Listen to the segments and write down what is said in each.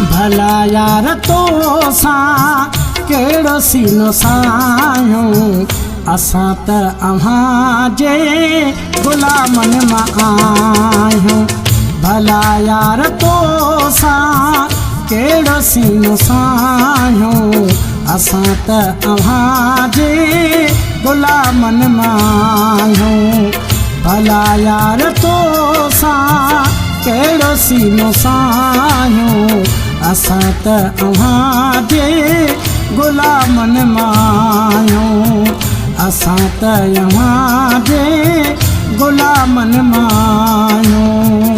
भला यार तो सां कहिड़ो सीनो सायूं असां त अव्हां जे गुलामनि मां आहियूं। भला यार तो सां कहिड़ो सीनो सायूं असां त अव्हां जे गुलामनि मां आहियूं। भला यार तो सां कहिड़ो सीनो सायूं असां त अव्हां जे गुलामनि मां आहियूं। असां त अव्हां जे गुलामनि मां आहियूं।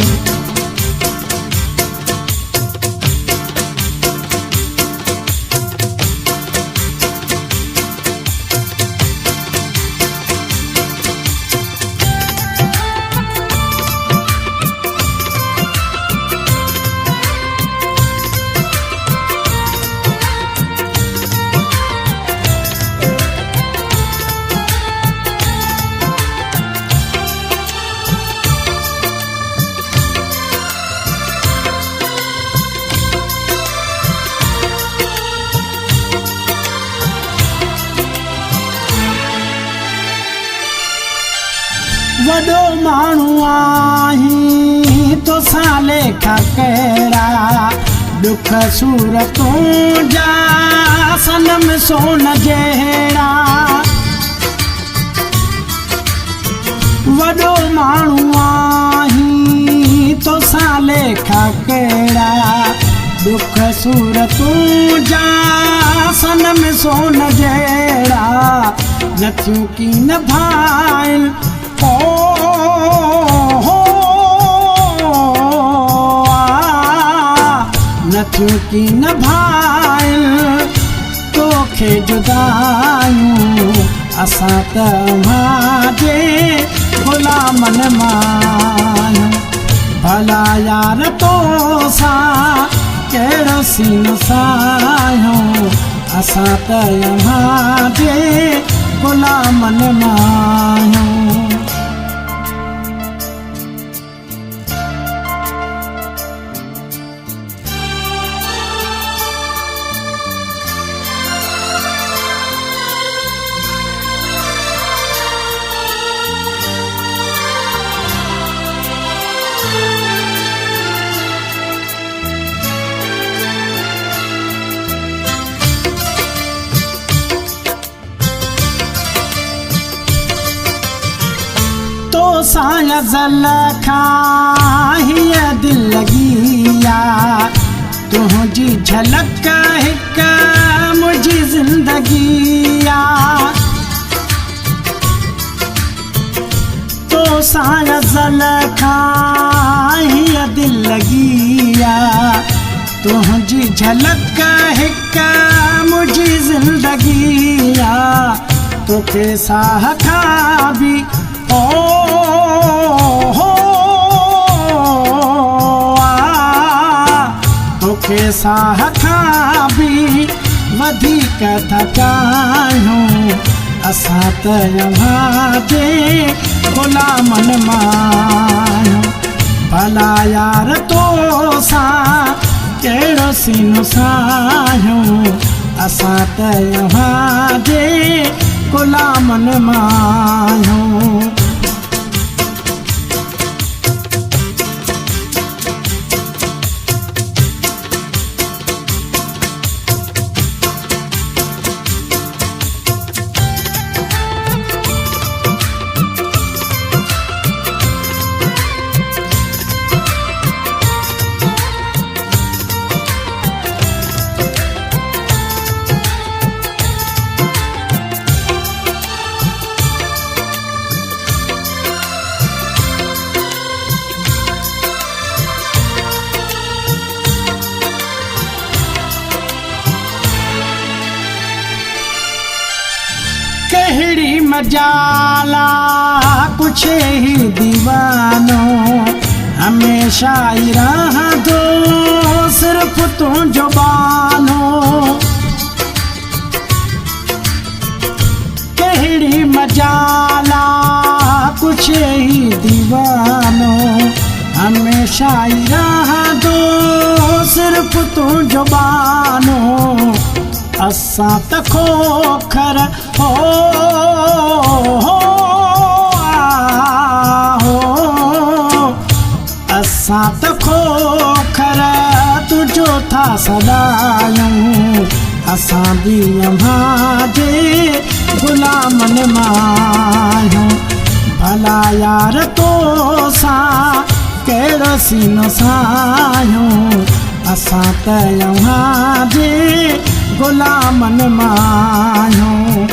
वॾो माण्हू आहीं तोसां लेखा कहिड़ा दुख सूरतूं जा सनम सोन जहिड़ा। वॾो माण्हू आहीं तोसां लेखा कहिड़ा दुख सूरतूं जा सनम सोन जहिड़ा। नथियूं कीन भाइनि नथियूं कीन भाइनि तोखे जुदायूं असां त अव्हां जे गुलामनि मां आहियूं। भला यार तो सां कहिड़ो सीनो सायूं असां त अव्हां जे गुलामनि मां आहियूं। तोसां ज़ल खां हीअ दिलि लॻी आ तुंहिंजी झलक हिकु मुंहिंजी ज़िंदगी आ। तोसां ज़ल खां हीअ दिलि लॻी आ तुंहिंजी झलक हिकु मुंहिंजी ज़िंदगी आ। तोखे साह खां बि तोखे साह खां बि वधीक था चाहियूं असां त अव्हां जे गुलामनि मां आहियूं। भला यार तो सां कहिड़ो सीनो सायूं असां त अव्हां जे गुलामनि मां आहियूं। कहिड़ी मजाला कुछ ही दीवानो हमेशा ही रहंदो सिर्फ तुंहिंजो बानो। कहिड़ी मजाला कुछ ही दीवानो हमेशा ही रहंदो सिर्फ रूप तुंहिंजो बानो असां त खोखर हो असां त खोखर तुंहिंजो था सॾायूं असां बि अम्हांजे गुलामनि मां आहियूं भला यार तोसां कहिड़ो सीनो सायूं असां त अम्हांजे गुलामनि मां आहियूं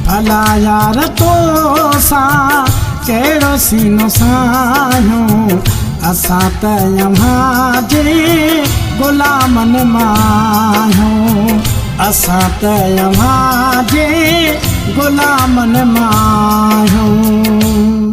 भला यार तोसां कहिड़ो सीनो सायूं असां त अम्हांजे गुलामनि मां आहियूं असां त अम्हांजे गुलामनि मां आहियूं।